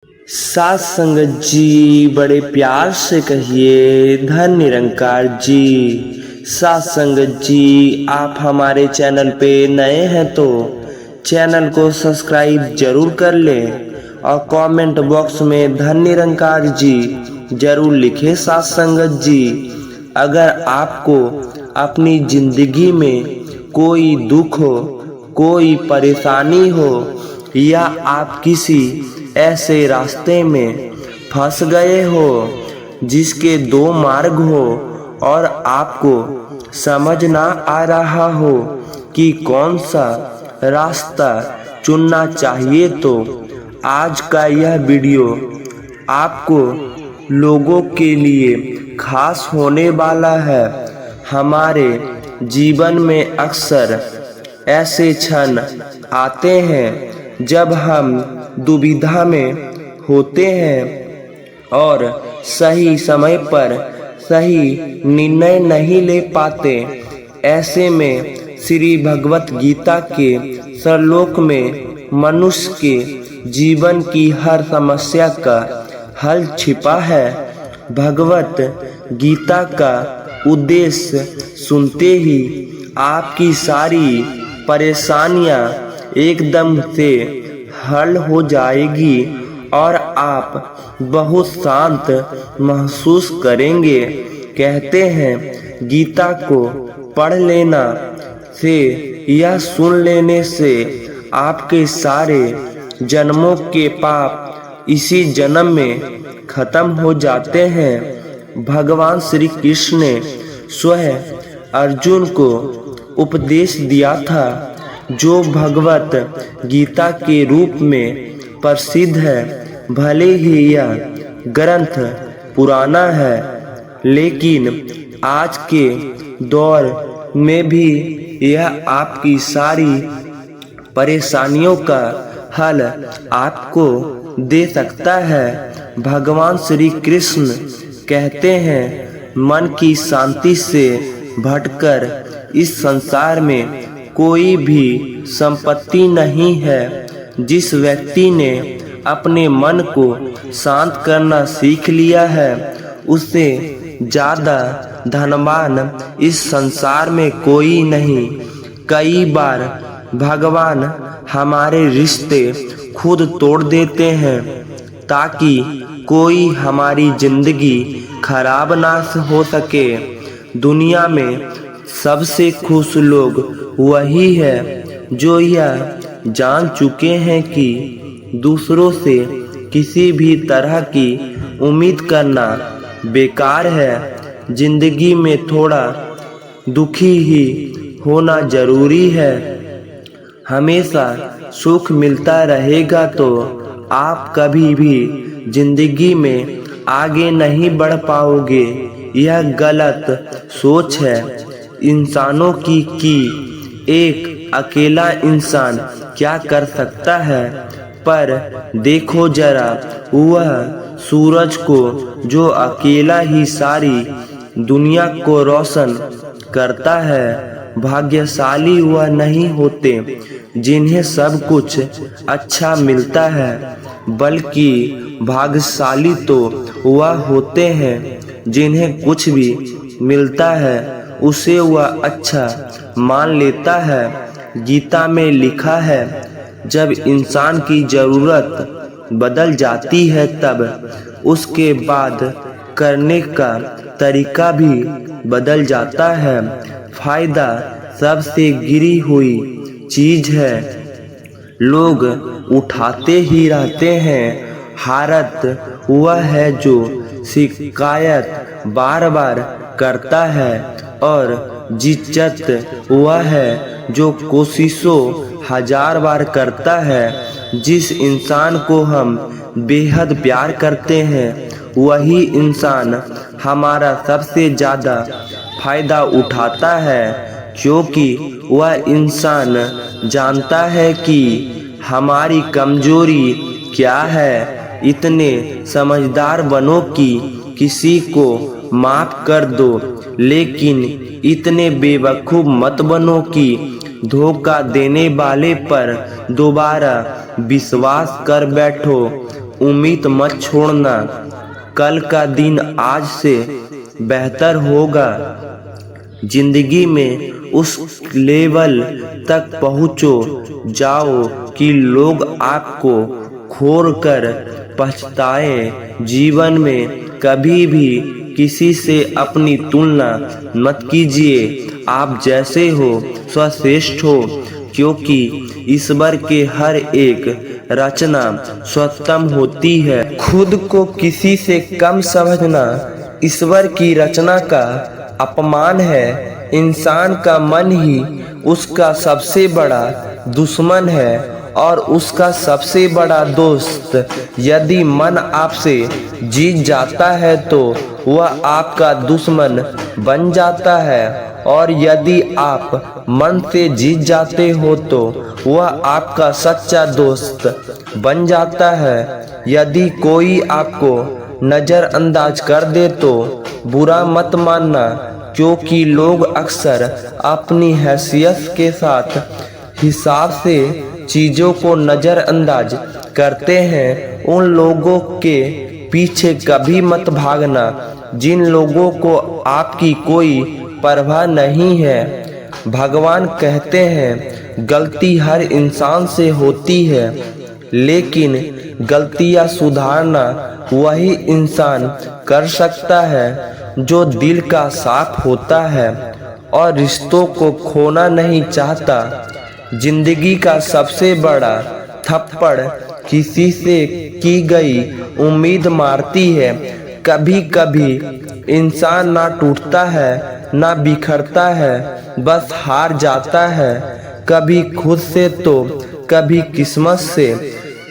साथ संगत जी बड़े प्यार से कहिए धन निरंकार जी। साथ संगत जी आप हमारे चैनल पे नए हैं तो चैनल को सब्सक्राइब जरूर कर लें और कमेंट बॉक्स में धन निरंकार जी जरूर लिखें। साथ संगत जी अगर आपको अपनी जिंदगी में कोई दुख हो, कोई परेशानी हो या आप किसी ऐसे रास्ते में फंस गए हो जिसके दो मार्ग हो और आपको समझ ना आ रहा हो कि कौन सा रास्ता चुनना चाहिए, तो आज का यह वीडियो आपको लोगों के लिए खास होने वाला है। हमारे जीवन में अक्सर ऐसे क्षण आते हैं जब हम दुविधा में होते हैं और सही समय पर सही निर्णय नहीं ले पाते। ऐसे में श्री भगवत गीता के श्लोक में मनुष्य के जीवन की हर समस्या का हल छिपा है। भगवत गीता का उद्देश्य सुनते ही आपकी सारी परेशानियां एकदम से हल हो जाएगी और आप बहुत शांत महसूस करेंगे। कहते हैं गीता को पढ़ लेना से या सुन लेने से आपके सारे जन्मों के पाप इसी जन्म में खत्म हो जाते हैं। भगवान श्री कृष्ण ने स्वयं अर्जुन को उपदेश दिया था जो भगवत गीता के रूप में प्रसिद्ध है। भले ही यह ग्रंथ पुराना है, लेकिन आज के दौर में भी यह आपकी सारी परेशानियों का हल आपको दे सकता है। भगवान श्री कृष्ण कहते हैं मन की शांति से भटकर इस संसार में कोई भी संपत्ति नहीं है। जिस व्यक्ति ने अपने मन को शांत करना सीख लिया है उससे ज़्यादा धनवान इस संसार में कोई नहीं। कई बार भगवान हमारे रिश्ते खुद तोड़ देते हैं ताकि कोई हमारी जिंदगी खराब ना हो सके। दुनिया में सबसे खुश लोग वही है जो यह जान चुके हैं कि दूसरों से किसी भी तरह की उम्मीद करना बेकार है। जिंदगी में थोड़ा दुखी ही होना जरूरी है। हमेशा सुख मिलता रहेगा तो आप कभी भी जिंदगी में आगे नहीं बढ़ पाओगे। यह गलत सोच है इंसानों की कि एक अकेला इंसान क्या कर सकता है। पर देखो जरा वह सूरज को जो अकेला ही सारी दुनिया को रोशन करता है। भाग्यशाली वह नहीं होते जिन्हें सब कुछ अच्छा मिलता है, बल्कि भाग्यशाली तो वह होते हैं जिन्हें कुछ भी मिलता है उसे वह अच्छा मान लेता है। गीता में लिखा है जब इंसान की ज़रूरत बदल जाती है तब उसके बाद करने का तरीका भी बदल जाता है। फायदा सबसे गिरी हुई चीज है, लोग उठाते ही रहते हैं। हारत वह है जो शिकायत बार बार करता है और जिज्जत वह है जो कोशिशों हजार बार करता है। जिस इंसान को हम बेहद प्यार करते हैं वही इंसान हमारा सबसे ज़्यादा फायदा उठाता है, क्योंकि वह इंसान जानता है कि हमारी कमजोरी क्या है। इतने समझदार बनो कि किसी को माफ कर दो, लेकिन इतने बेवकूफ मत बनो कि धोखा देने वाले पर दोबारा विश्वास कर बैठो। उम्मीद मत छोड़ना, कल का दिन आज से बेहतर होगा। जिंदगी में उस लेवल तक पहुँचो जाओ कि लोग आपको खोर कर पछताए। जीवन में कभी भी किसी से अपनी तुलना मत कीजिए। आप जैसे हो सर्वश्रेष्ठ हो, क्योंकि ईश्वर के हर एक रचना स्वतंत्र होती है। खुद को किसी से कम समझना ईश्वर की रचना का अपमान है। इंसान का मन ही उसका सबसे बड़ा दुश्मन है और उसका सबसे बड़ा दोस्त। यदि मन आपसे जीत जाता है तो वह आपका दुश्मन बन जाता है, और यदि आप मन से जीत जाते हो तो वह आपका सच्चा दोस्त बन जाता है। यदि कोई आपको नज़रअंदाज कर दे तो बुरा मत मानना, क्योंकि लोग अक्सर अपनी हैसियत के साथ हिसाब से चीज़ों को नज़रअंदाज करते हैं। उन लोगों के पीछे कभी मत भागना जिन लोगों को आपकी कोई परवाह नहीं है। भगवान कहते हैं गलती हर इंसान से होती है, लेकिन गलतियां सुधारना वही इंसान कर सकता है जो दिल का साफ होता है और रिश्तों को खोना नहीं चाहता। जिंदगी का सबसे बड़ा थप्पड़ किसी से की गई उम्मीद मारती है। कभी कभी इंसान ना टूटता है ना बिखरता है, बस हार जाता है। कभी खुद से तो कभी किस्मत से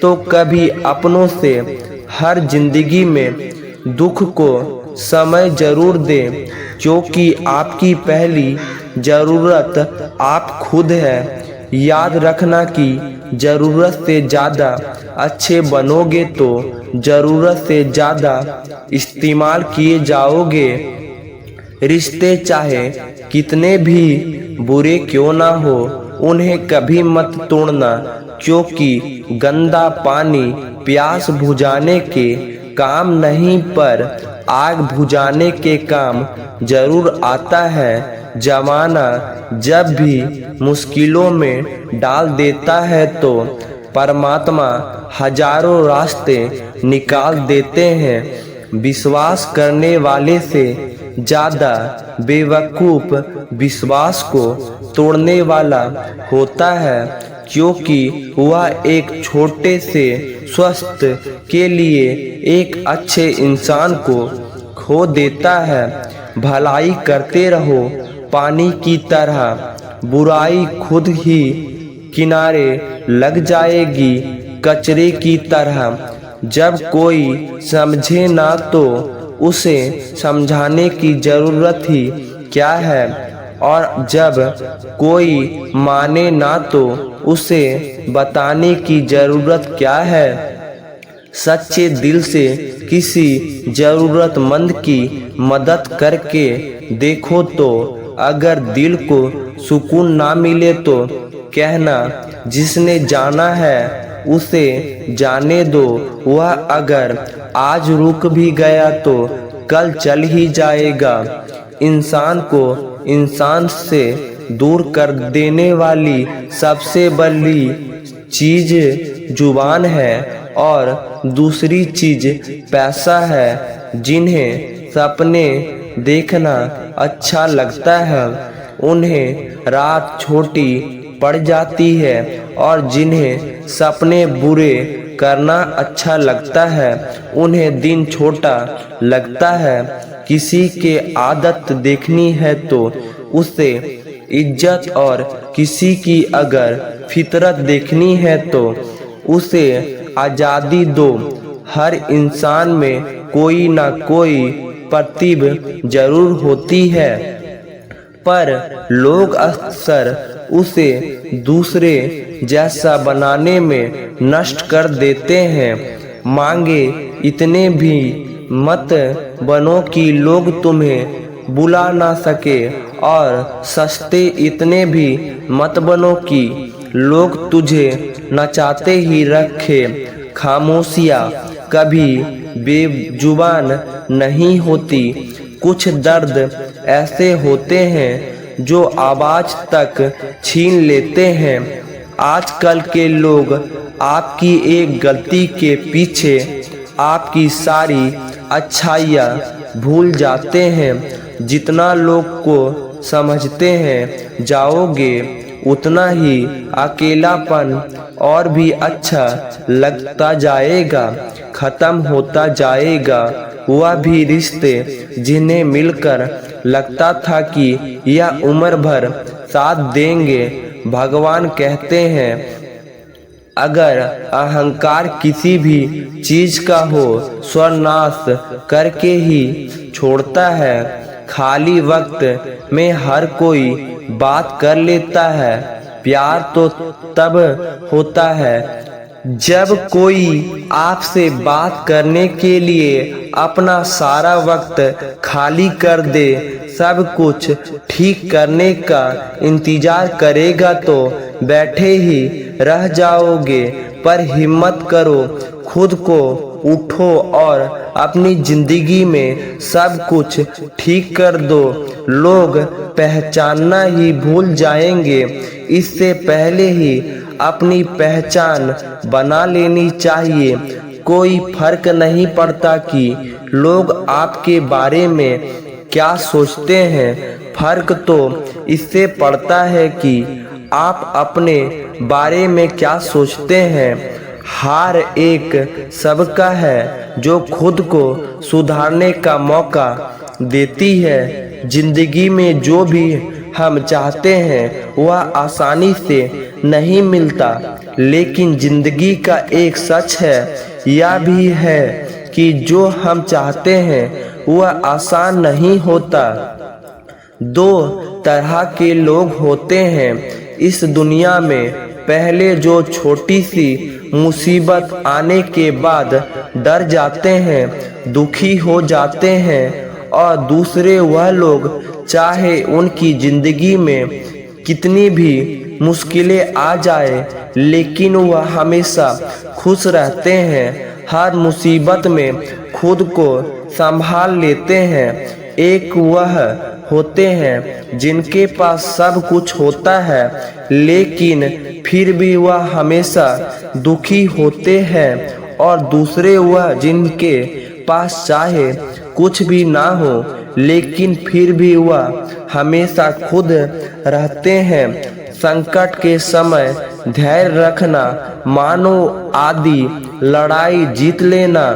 तो कभी अपनों से। हर जिंदगी में दुख को समय जरूर दे, क्योंकि आपकी पहली ज़रूरत आप खुद है। याद रखना कि ज़रूरत से ज़्यादा अच्छे बनोगे तो ज़रूरत से ज़्यादा इस्तेमाल किए जाओगे। रिश्ते चाहे कितने भी बुरे क्यों ना हो, उन्हें कभी मत तोड़ना, क्योंकि गंदा पानी प्यास बुझाने के काम नहीं पर आग बुझाने के काम जरूर आता है। जमाना जब भी मुश्किलों में डाल देता है तो परमात्मा हजारों रास्ते निकाल देते हैं। विश्वास करने वाले से ज़्यादा बेवकूफ़ विश्वास को तोड़ने वाला होता है, क्योंकि वह एक छोटे से स्वस्थ के लिए एक अच्छे इंसान को खो देता है। भलाई करते रहो पानी की तरह, बुराई खुद ही किनारे लग जाएगी कचरे की तरह। जब कोई समझे ना तो उसे समझाने की ज़रूरत ही क्या है, और जब कोई माने ना तो उसे बताने की ज़रूरत क्या है। सच्चे दिल से किसी ज़रूरतमंद की मदद करके देखो, तो अगर दिल को सुकून ना मिले तो कहना जिसने जाना है उसे जाने दो। वह अगर आज रुक भी गया तो कल चल ही जाएगा। इंसान को इंसान से दूर कर देने वाली सबसे बड़ी चीज़ जुबान है, और दूसरी चीज़ पैसा है। जिन्हें सपने देखना अच्छा लगता है उन्हें रात छोटी पड़ जाती है, और जिन्हें सपने बुरे करना अच्छा लगता है उन्हें दिन छोटा लगता है। किसी के आदत देखनी है तो उसे इज्जत, और किसी की अगर फितरत देखनी है तो उसे आज़ादी दो। हर इंसान में कोई ना कोई प्रतिभा जरूर होती है, पर लोग अक्सर उसे दूसरे जैसा बनाने में नष्ट कर देते हैं। मांगे इतने भी मत बनो कि लोग तुम्हें बुला ना सके, और सस्ते इतने भी मत बनो कि लोग तुझे नचाते ही रखे। खामोशियाँ कभी बेजुबान नहीं होती। कुछ दर्द ऐसे होते हैं जो आवाज तक छीन लेते हैं। आजकल के लोग आपकी एक गलती के पीछे आपकी सारी अच्छाइयाँ भूल जाते हैं। जितना लोग को समझते हैं जाओगे उतना ही अकेलापन और भी अच्छा लगता जाएगा, खत्म होता जाएगा। वह भी रिश्ते जिन्हें मिलकर लगता था कि यह उम्र भर साथ देंगे। भगवान कहते हैं अगर अहंकार किसी भी चीज का हो स्वनाश करके ही छोड़ता है। खाली वक्त में हर कोई बात कर लेता है। प्यार तो तब होता है जब कोई आपसे बात करने के लिए अपना सारा वक्त खाली कर दे। सब कुछ ठीक करने का इंतजार करेगा तो बैठे ही रह जाओगे। पर हिम्मत करो, खुद को उठो और अपनी जिंदगी में सब कुछ ठीक कर दो। लोग पहचानना ही भूल जाएंगे। इससे पहले ही अपनी पहचान बना लेनी चाहिए। कोई फर्क नहीं पड़ता कि लोग आपके बारे में क्या सोचते हैं, फर्क तो इससे पड़ता है कि आप अपने बारे में क्या सोचते हैं। हार एक सबका है जो खुद को सुधारने का मौका देती है। जिंदगी में जो भी हम चाहते हैं वह आसानी से नहीं मिलता, लेकिन जिंदगी का एक सच है यह भी है कि जो हम चाहते हैं वह आसान नहीं होता। दो तरह के लोग होते हैं इस दुनिया में। पहले जो छोटी सी मुसीबत आने के बाद डर जाते हैं, दुखी हो जाते हैं। और दूसरे वह लोग चाहे उनकी जिंदगी में कितनी भी मुश्किलें आ जाए लेकिन वह हमेशा खुश रहते हैं। हर मुसीबत में खुद को संभाल लेते हैं। एक वह होते हैं जिनके पास सब कुछ होता है लेकिन फिर भी वह हमेशा दुखी होते हैं। और दूसरे वह जिनके पास चाहे कुछ भी ना हो लेकिन फिर भी वह हमेशा खुद रहते हैं। संकट के समय धैर्य रखना, मानो आदि लड़ाई जीत लेना।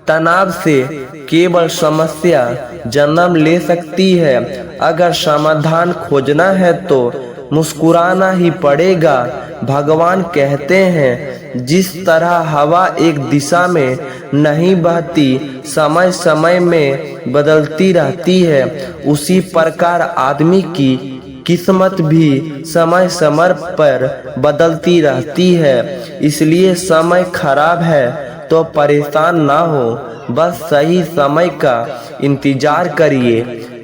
तनाव से केवल समस्या जन्म ले सकती है। अगर समाधान खोजना है तो मुस्कुराना ही पड़ेगा। भगवान कहते हैं जिस तरह हवा एक दिशा में नहीं बहती, समय समय में बदलती रहती है, उसी प्रकार आदमी की किस्मत भी समय समय पर बदलती रहती है। इसलिए समय खराब है तो परेशान ना हो, बस सही समय का इंतजार करिए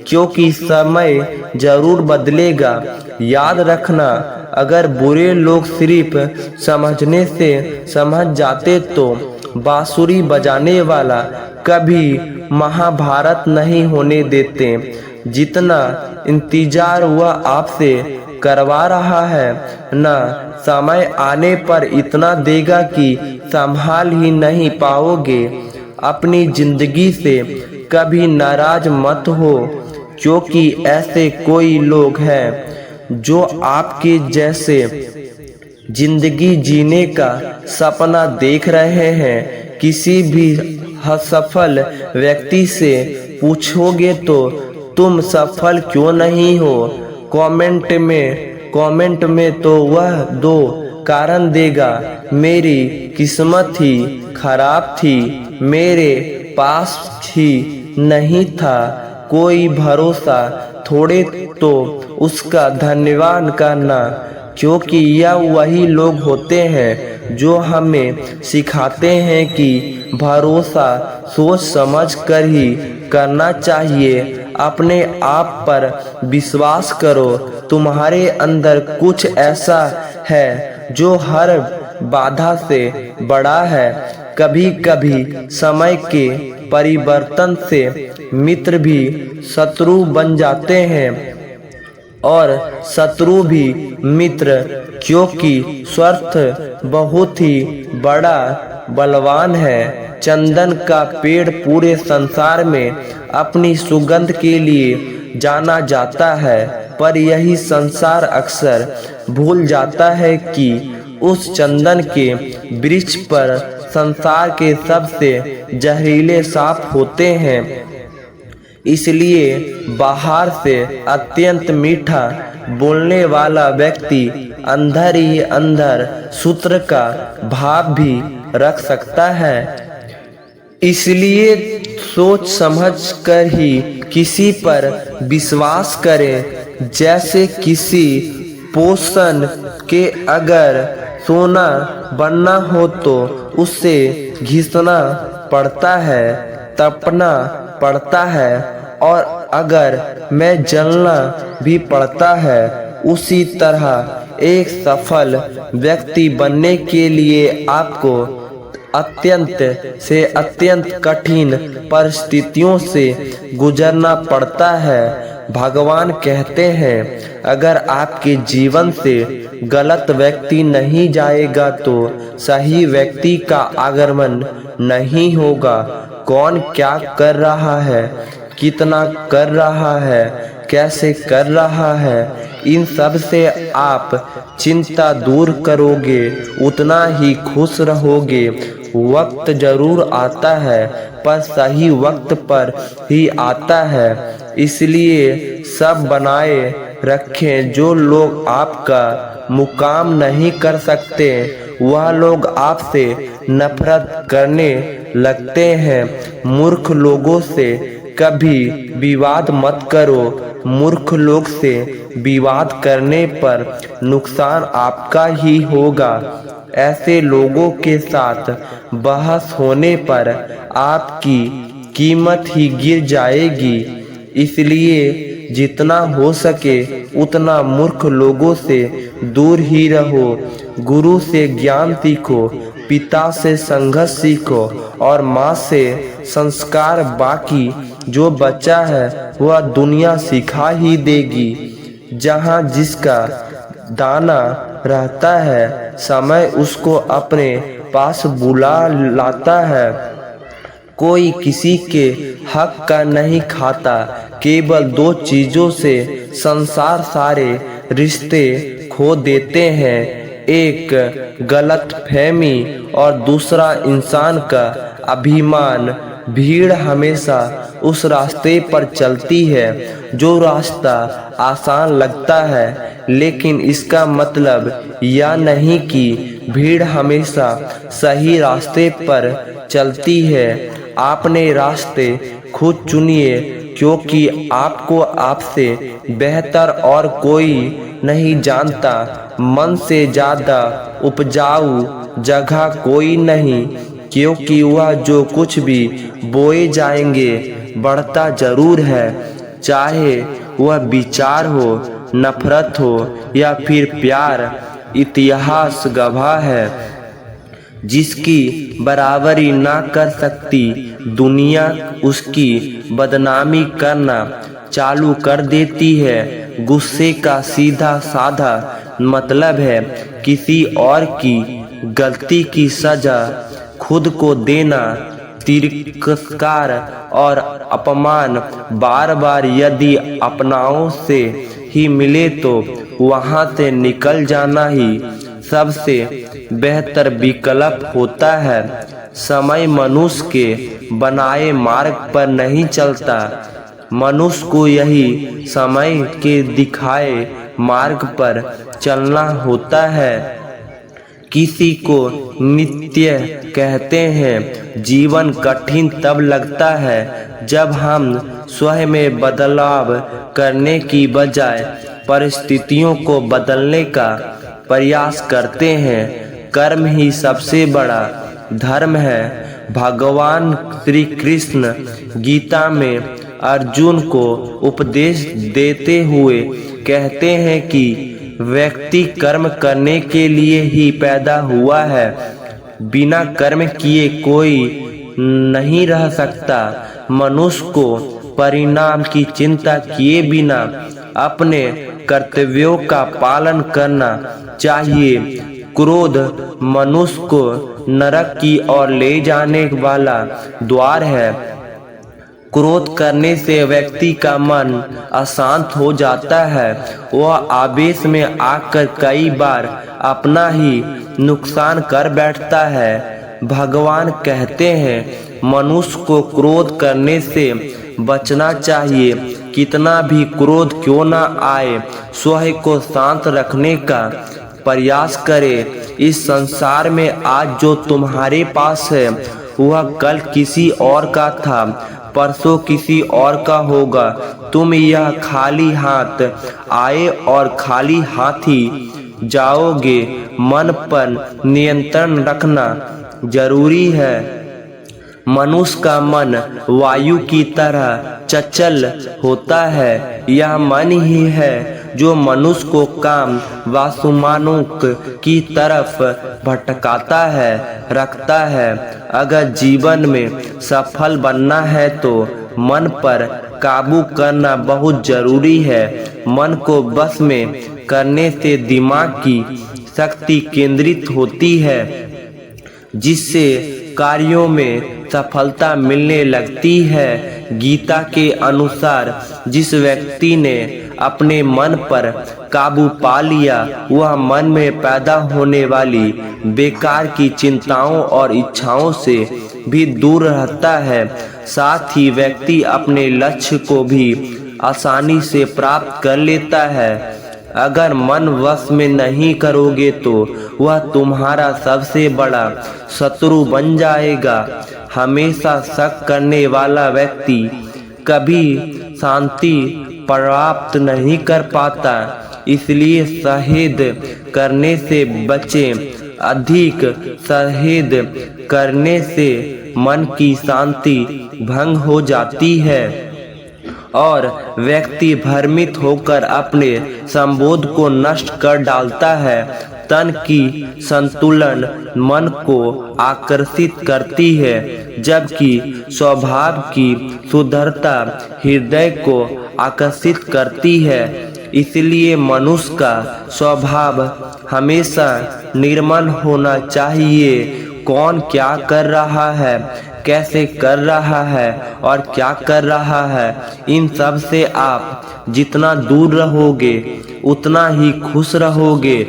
क्योंकि समय जरूर बदलेगा। याद रखना, अगर बुरे लोग सिर्फ समझने से समझ जाते तो बांसुरी बजाने वाला कभी महाभारत नहीं होने देते। जितना इंतजार वह आपसे करवा रहा है ना, समय आने पर इतना देगा कि संभाल ही नहीं पाओगे। अपनी जिंदगी से कभी नाराज मत हो क्योंकि ऐसे कोई लोग हैं जो आपके जैसे जिंदगी जीने का सपना देख रहे हैं। किसी भी असफल व्यक्ति से पूछोगे तो तुम सफल क्यों नहीं हो, कमेंट में तो वह दो कारण देगा। मेरी किस्मत ही खराब थी, मेरे पास ही नहीं था कोई भरोसा। थोड़े तो उसका धन्यवाद करना क्योंकि यह वही लोग होते हैं जो हमें सिखाते हैं कि भरोसा सोच समझ कर ही करना चाहिए। अपने आप पर विश्वास करो, तुम्हारे अंदर कुछ ऐसा है जो हर बाधा से बड़ा है। कभी कभी समय के परिवर्तन से मित्र भी शत्रु बन जाते हैं और शत्रु भी मित्र, क्योंकि स्वार्थ बहुत ही बड़ा बलवान है। चंदन का पेड़ पूरे संसार में अपनी सुगंध के लिए जाना जाता है, पर यही संसार अक्सर भूल जाता है कि उस चंदन के वृक्ष पर संसार के सबसे जहरीले सांप होते हैं। इसलिए बाहर से अत्यंत मीठा बोलने वाला व्यक्ति अंदर ही अंदर सूत्र का भाव भी रख सकता है। इसलिए सोच समझ कर ही किसी पर विश्वास करें। जैसे किसी पोषण के अगर सोना बनना हो तो उससे घिसना पड़ता है, तपना पड़ता है और अगर मैं जलना भी पड़ता है। उसी तरह एक सफल व्यक्ति बनने के लिए आपको अत्यंत से अत्यंत कठिन परिस्थितियों से गुजरना पड़ता है। भगवान कहते हैं, अगर आपके जीवन से गलत व्यक्ति नहीं जाएगा तो सही व्यक्ति का आगमन नहीं होगा। कौन क्या कर रहा है, कितना कर रहा है, कैसे कर रहा है, इन सब से आप चिंता दूर करोगे, उतना ही खुश रहोगे। वक्त जरूर आता है, पर सही वक्त पर ही आता है। इसलिए सब बनाए रखें। जो लोग आपका मुकाम नहीं कर सकते, वह लोग आपसे नफरत करने लगते हैं। मूर्ख लोगों से कभी विवाद मत करो। मूर्ख लोग से विवाद करने पर नुकसान आपका ही होगा। ऐसे लोगों के साथ बहस होने पर आपकी कीमत ही गिर जाएगी। इसलिए जितना हो सके उतना मूर्ख लोगों से दूर ही रहो। गुरु से ज्ञान सीखो, पिता से संघर्ष सीखो और माँ से संस्कार। बाकी जो बचा है वह दुनिया सिखा ही देगी। जहाँ जिसका दाना रहता है, समय उसको अपने पास बुला लाता है। कोई किसी के हक का नहीं खाता। केवल दो चीजों से संसार सारे रिश्ते खो देते हैं, एक गलतफहमी और दूसरा इंसान का अभिमान। भीड़ हमेशा उस रास्ते पर चलती है जो रास्ता आसान लगता है, लेकिन इसका मतलब यह नहीं कि भीड़ हमेशा सही रास्ते पर चलती है। आपने रास्ते खुद चुनिए, क्योंकि आपको आपसे बेहतर और कोई नहीं जानता। मन से ज़्यादा उपजाऊ जगह कोई नहीं, क्योंकि वह जो कुछ भी बोए जाएंगे बढ़ता जरूर है। चाहे वह विचार हो, नफरत हो या फिर प्यार। इतिहास गवाह है, जिसकी बराबरी ना कर सकती दुनिया उसकी बदनामी करना चालू कर देती है। गुस्से का सीधा साधा मतलब है किसी और की गलती की सजा खुद को देना। तिरस्कार और अपमान बार बार यदि अपनाओं से ही मिले तो वहां से निकल जाना ही सबसे बेहतर विकल्प होता है। समय मनुष्य के बनाए मार्ग पर नहीं चलता, मनुष्य को यही समय के दिखाए मार्ग पर चलना होता है। किसी को नित्य कहते हैं। जीवन कठिन तब लगता है जब हम स्वयं में बदलाव करने की बजाय परिस्थितियों को बदलने का प्रयास करते हैं। कर्म ही सबसे बड़ा धर्म है। भगवान श्री कृष्ण गीता में अर्जुन को उपदेश देते हुए कहते हैं कि व्यक्ति कर्म करने के लिए ही पैदा हुआ है। बिना कर्म किए कोई नहीं रह सकता। मनुष्य को परिणाम की चिंता किए बिना अपने कर्तव्यों का पालन करना चाहिए। क्रोध मनुष्य को नरक की ओर ले जाने वाला द्वार है। क्रोध करने से व्यक्ति का मन अशांत हो जाता है। वह आवेश में आकर कई बार अपना ही नुकसान कर बैठता है। भगवान कहते हैं मनुष्य को क्रोध करने से बचना चाहिए। कितना भी क्रोध क्यों ना आए, स्वयं को शांत रखने का प्रयास करे। इस संसार में आज जो तुम्हारे पास है वह कल किसी और का था, परसों किसी और का होगा। तुम यह खाली हाथ आए और खाली हाथ ही जाओगे। मन पर नियंत्रण रखना जरूरी है। मनुष्य का मन वायु की तरह चंचल होता है। यह मन ही है जो मनुष्य को काम वासुमानुक की तरफ भटकाता है, रखता है। अगर जीवन में सफल बनना है तो मन पर काबू करना बहुत जरूरी है। मन को बस में करने से दिमाग की शक्ति केंद्रित होती है, जिससे कार्यों में सफलता मिलने लगती है। गीता के अनुसार जिस व्यक्ति ने अपने मन पर काबू पा लिया वह मन में पैदा होने वाली बेकार की चिंताओं और इच्छाओं से भी दूर रहता है। साथ ही व्यक्ति अपने लक्ष्य को भी आसानी से प्राप्त कर लेता है। अगर मन वश में नहीं करोगे तो वह तुम्हारा सबसे बड़ा शत्रु बन जाएगा। हमेशा शक करने वाला व्यक्ति कभी शांति प्राप्त नहीं कर पाता। इसलिए संदेह करने से बचें। अधिक संदेह करने से मन की शांति भंग हो जाती है और व्यक्ति भ्रमित होकर अपने संबोध को नष्ट कर डालता है। तन की संतुलन मन को आकर्षित करती है, जबकि स्वभाव की शुद्धता हृदय को आकर्षित करती है। इसलिए मनुष्य का स्वभाव हमेशा निर्मल होना चाहिए। कौन क्या कर रहा है, कैसे कर रहा है और क्या कर रहा है, इन सब से आप जितना दूर रहोगे उतना ही खुश रहोगे।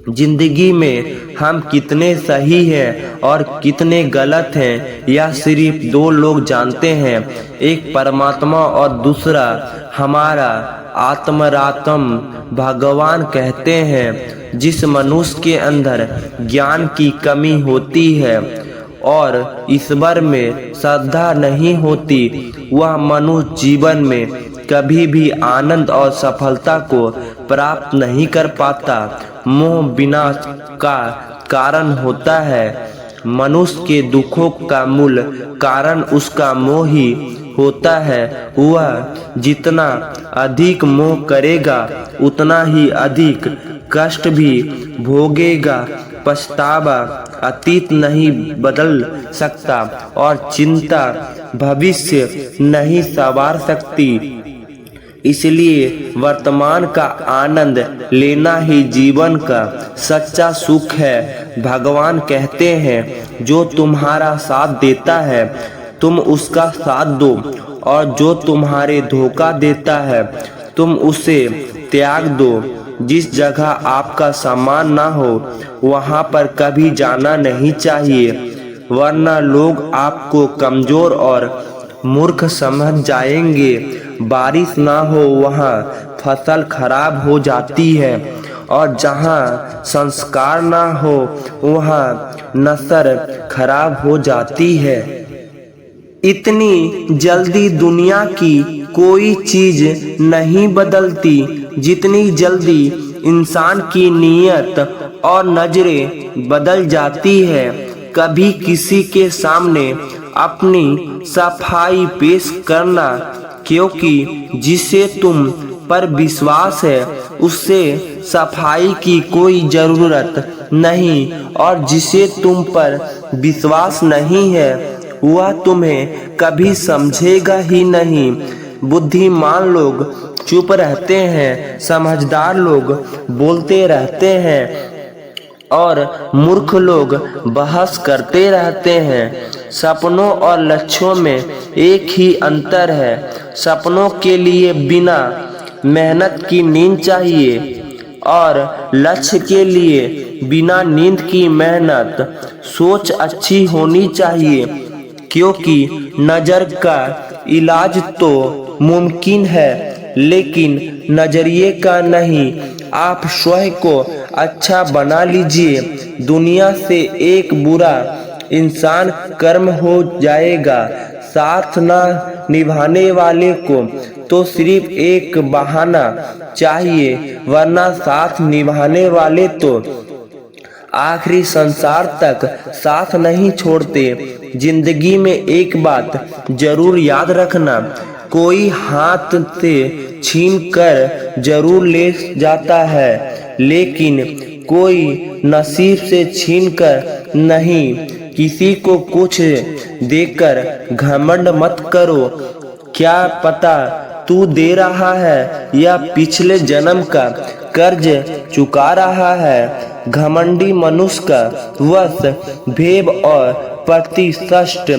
जिंदगी में हम कितने सही हैं और कितने गलत हैं यह सिर्फ दो लोग जानते हैं, एक परमात्मा और दूसरा हमारा आत्मरात्म। भगवान कहते हैं जिस मनुष्य के अंदर ज्ञान की कमी होती है और ईश्वर में श्रद्धा नहीं होती वह मनुष्य जीवन में कभी भी आनंद और सफलता को प्राप्त नहीं कर पाता। मोह विनाश का कारण होता है। मनुष्य के दुखों का मूल कारण उसका मोह ही होता है। वह जितना अधिक मोह करेगा उतना ही अधिक कष्ट भी भोगेगा। पछतावा अतीत नहीं बदल सकता और चिंता भविष्य नहीं संवार सकती। इसलिए वर्तमान का आनंद लेना ही जीवन का सच्चा सुख है। भगवान कहते हैं जो तुम्हारा साथ देता है तुम उसका साथ दो और जो तुम्हारे धोखा देता है तुम उसे त्याग दो। जिस जगह आपका सम्मान ना हो वहां पर कभी जाना नहीं चाहिए, वरना लोग आपको कमजोर और मूर्ख समझ जाएंगे। बारिश ना हो वहां फसल खराब हो जाती है और जहां संस्कार ना हो वहां नस्ल खराब हो जाती है। इतनी जल्दी दुनिया की कोई चीज नहीं बदलती जितनी जल्दी इंसान की नीयत और नजरें बदल जाती है। कभी किसी के सामने अपनी सफाई पेश करना, क्योंकि जिसे तुम पर विश्वास है उससे सफाई की कोई ज़रूरत नहीं, और जिसे तुम पर विश्वास नहीं है वह तुम्हें कभी समझेगा ही नहीं। बुद्धिमान लोग चुप रहते हैं, समझदार लोग बोलते रहते हैं और मूर्ख लोग बहस करते रहते हैं। सपनों और लक्ष्यों में एक ही अंतर है। सपनों के लिए बिना मेहनत की नींद चाहिए और लक्ष्य के लिए बिना नींद की मेहनत। सोच अच्छी होनी चाहिए, क्योंकि नज़र का इलाज तो मुमकिन है लेकिन नज़रिए का नहीं। आप स्वयं को अच्छा बना लीजिए। दुनिया से एक बुरा इंसान कर्म हो जाएगा। साथ ना निभाने वाले को तो सिर्फ एक बहाना चाहिए, वरना साथ निभाने वाले तो आखिरी संसार तक साथ नहीं छोड़ते। जिंदगी में एक बात जरूर याद रखना, कोई हाथ से छीन कर जरूर ले जाता है, लेकिन कोई नसीब से छीन कर नहीं। किसी को कुछ देकर घमंड मत करो, क्या पता तू दे रहा है या पिछले जन्म का कर्ज चुका रहा है। घमंडी मनुष्य का वश भेद और प्रतिष्ठ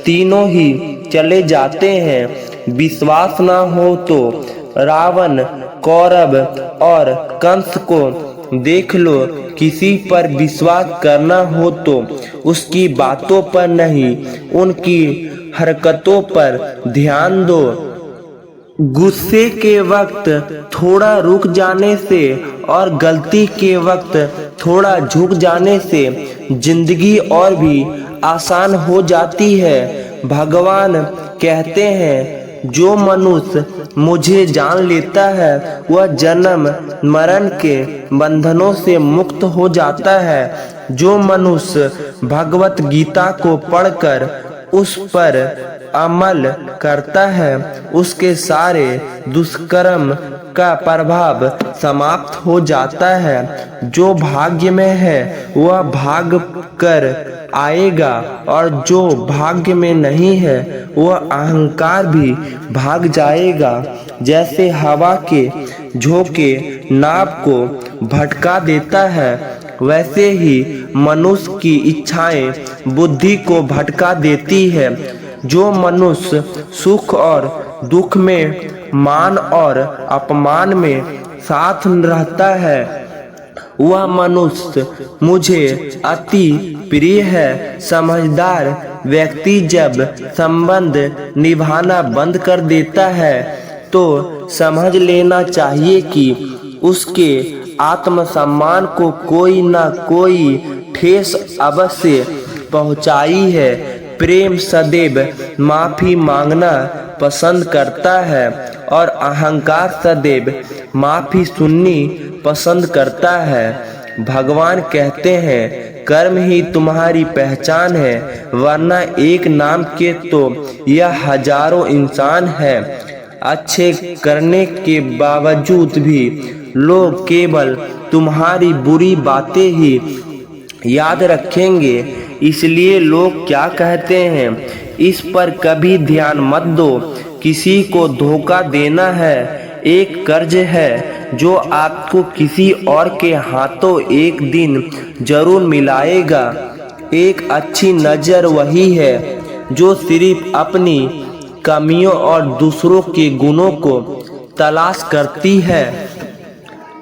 तीनों ही चले जाते हैं। विश्वास ना हो तो रावण, कौरव और कंस को देख लो। किसी पर विश्वास करना हो तो उसकी बातों पर नहीं, उनकी हरकतों पर ध्यान दो। गुस्से के वक्त थोड़ा रुक जाने से और गलती के वक्त थोड़ा झुक जाने से जिंदगी और भी आसान हो जाती है। भगवान कहते हैं, जो मनुष्य मुझे जान लेता है वह जन्म मरण के बंधनों से मुक्त हो जाता है। जो मनुष्य भगवत गीता को पढ़कर उस पर अमल करता है उसके सारे दुष्कर्म का प्रभाव समाप्त हो जाता है। जो भाग्य में है वह भाग कर आएगा और जो भाग्य में नहीं है वह अहंकार भी भाग जाएगा। जैसे हवा के झोंके नाव को भटका देता है, वैसे ही मनुष्य की इच्छाएं बुद्धि को भटका देती है। जो मनुष्य सुख और दुख में, मान और अपमान में साथ रहता है वह मनुष्य मुझे अति प्रिय है। समझदार व्यक्ति जब संबंध निभाना बंद कर देता है तो समझ लेना चाहिए कि उसके आत्मसम्मान को कोई ना कोई ठेस अवश्य पहुंचाई है। प्रेम सदैव माफी मांगना पसंद करता है और अहंकार सदैव माफी सुननी पसंद करता है। भगवान कहते हैं, कर्म ही तुम्हारी पहचान है, वरना एक नाम के तो यह हजारों इंसान हैं। अच्छे करने के बावजूद भी लोग केवल तुम्हारी बुरी बातें ही याद रखेंगे। इसलिए लोग क्या कहते हैं इस पर कभी ध्यान मत दो। किसी को धोखा देना है एक कर्ज है जो आपको किसी और के हाथों एक दिन जरूर मिलाएगा। एक अच्छी नज़र वही है जो सिर्फ अपनी कमियों और दूसरों के गुणों को तलाश करती है।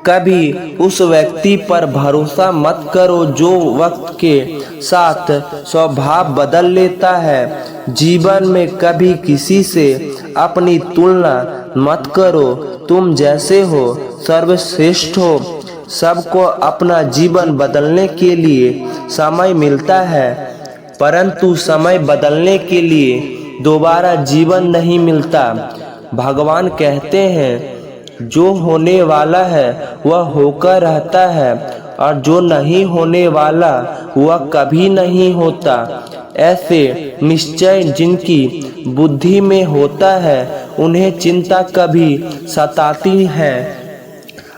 कभी उस व्यक्ति पर भरोसा मत करो जो वक्त के साथ स्वभाव बदल लेता है। जीवन में कभी किसी से अपनी तुलना मत करो। तुम जैसे हो सर्वश्रेष्ठ हो। सबको अपना जीवन बदलने के लिए समय मिलता है, परंतु समय बदलने के लिए दोबारा जीवन नहीं मिलता। भगवान कहते हैं, जो होने वाला है वह होकर रहता है और जो नहीं होने वाला वह कभी नहीं होता। ऐसे निश्चय जिनकी बुद्धि में होता है उन्हें चिंता कभी सताती है।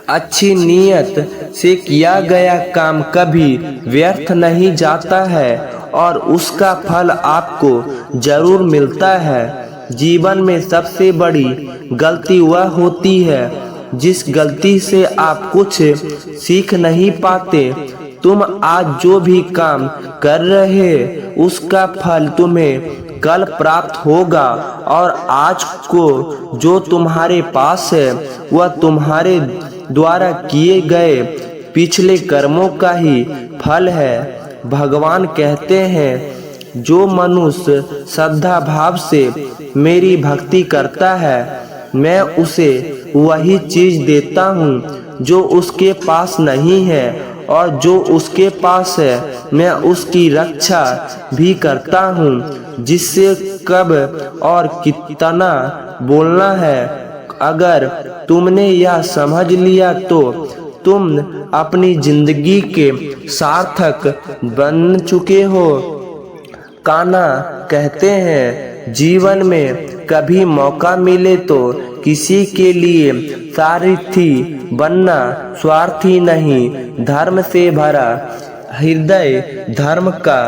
अच्छी नीयत से किया गया काम कभी व्यर्थ नहीं जाता है और उसका फल आपको जरूर मिलता है। जीवन में सबसे बड़ी गलती वह होती है जिस गलती से आप कुछ सीख नहीं पाते। तुम आज जो भी काम कर रहे उसका फल तुम्हें कल प्राप्त होगा और आज को जो तुम्हारे पास है वह तुम्हारे द्वारा किए गए पिछले कर्मों का ही फल है। भगवान कहते हैं जो मनुष्य श्रद्धा भाव से मेरी भक्ति करता है मैं उसे वही चीज देता हूँ जो उसके पास नहीं है और जो उसके पास है मैं उसकी रक्षा भी करता हूँ। जिससे कब और कितना बोलना है अगर तुमने यह समझ लिया तो तुम अपनी जिंदगी के सार्थक बन चुके हो। कान्हा कहते हैं जीवन में कभी मौका मिले तो किसी के लिए सारथी बनना स्वार्थी नहीं। धर्म से भरा हृदय धर्म का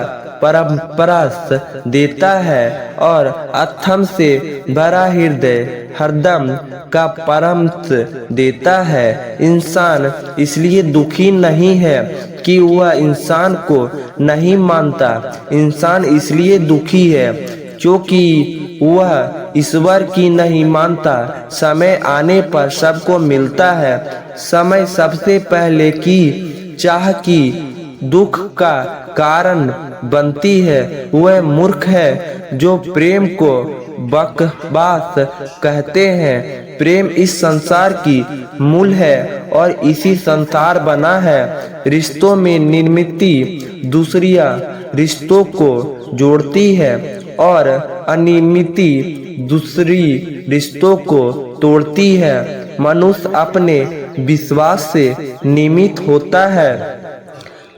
परम्परास देता है और अथम से भरा हृदय हरदम का परमस देता है। इंसान इसलिए दुखी नहीं है कि वह इंसान को नहीं मानता, इंसान इसलिए दुखी है क्योंकि वह ईश्वर की नहीं मानता। समय आने पर सबको मिलता है। समय सबसे पहले की चाह की दुख का कारण बनती है। वह मूर्ख है जो प्रेम को बकवास कहते हैं। प्रेम इस संसार की मूल है और इसी संसार बना है। रिश्तों में निर्मित दूसरिया रिश्तों को जोड़ती है और अनियमित दूसरी रिश्तों को तोड़ती है। मनुष्य अपने विश्वास से निमित्त होता है।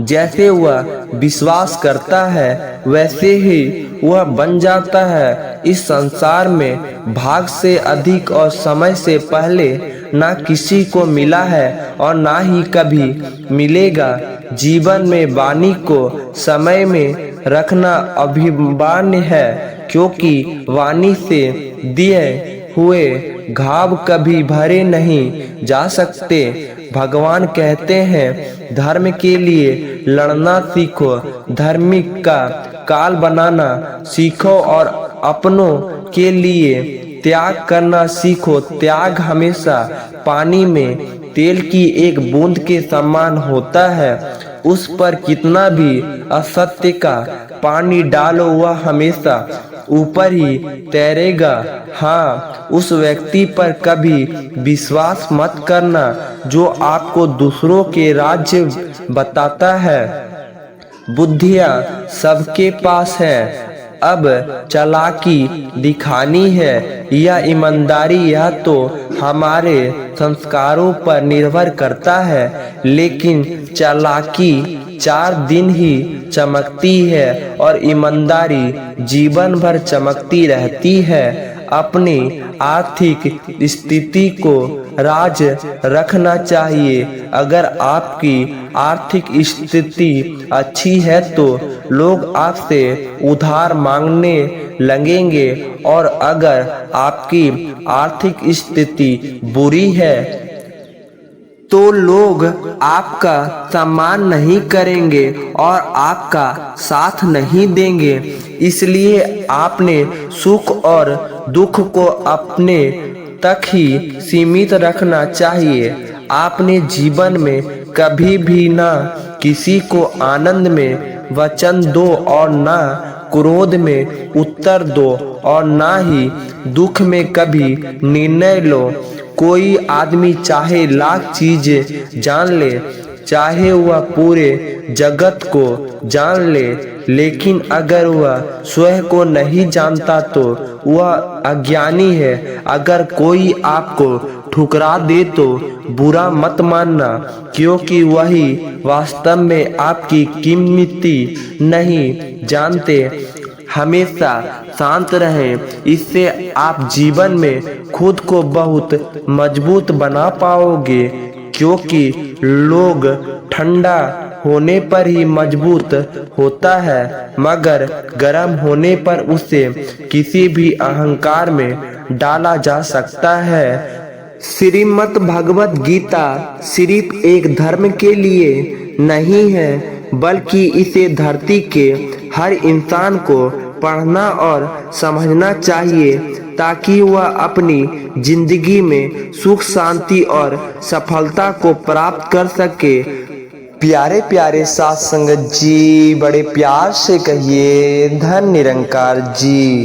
जैसे वह विश्वास करता है वैसे ही वह बन जाता है। इस संसार में भाग से अधिक और समय से पहले ना किसी को मिला है और ना ही कभी मिलेगा। जीवन में वाणी को समय में रखना अभिमान्य है क्योंकि वाणी से दिए हुए घाव कभी भरे नहीं जा सकते। भगवान कहते हैं धर्म के लिए लड़ना सीखो, धार्मिक का काल बनाना सीखो और अपनों के लिए त्याग करना सीखो। त्याग हमेशा पानी में तेल की एक बूंद के समान होता है। उस पर कितना भी असत्य का पानी डालो वह हमेशा ऊपर ही तैरेगा। हाँ, उस व्यक्ति पर कभी विश्वास मत करना जो आपको दूसरों के राज्य बताता है। बुद्धियाँ सबके पास है, अब चालाकी दिखानी है या ईमानदारी यह तो हमारे संस्कारों पर निर्भर करता है। लेकिन चालाकी 4 दिन ही चमकती है और ईमानदारी जीवन भर चमकती रहती है। अपनी आर्थिक स्थिति को राज रखना चाहिए। अगर आपकी आर्थिक स्थिति अच्छी है तो लोग आपसे उधार मांगने लगेंगे और अगर आपकी आर्थिक स्थिति बुरी है तो लोग आपका सम्मान नहीं करेंगे और आपका साथ नहीं देंगे। इसलिए आपने सुख और दुख को अपने तक ही सीमित रखना चाहिए। आपने जीवन में कभी भी ना किसी को आनंद में वचन दो और ना क्रोध में उत्तर दो और ना ही दुख में कभी निर्णय लो। कोई आदमी चाहे लाख चीजें जान ले, चाहे वह पूरे जगत को जान ले, लेकिन अगर वह स्वयं को नहीं जानता तो वह अज्ञानी है। अगर कोई आपको ठुकरा दे तो बुरा मत मानना क्योंकि वही वास्तव में आपकी कीमती नहीं जानते। हमेशा शांत रहें, इससे आप जीवन में खुद को बहुत मजबूत बना पाओगे क्योंकि लोग ठंडा होने पर ही मजबूत होता है, मगर गर्म होने पर उसे किसी भी अहंकार में डाला जा सकता है। श्रीमद् भगवत गीता सिर्फ एक धर्म के लिए नहीं है, बल्कि इसे धरती के हर इंसान को पढ़ना और समझना चाहिए, ताकि वह अपनी जिंदगी में सुख शांति और सफलता को प्राप्त कर सके। प्यारे प्यारे साथ संगत जी, बड़े प्यार से कहिए धन निरंकार जी।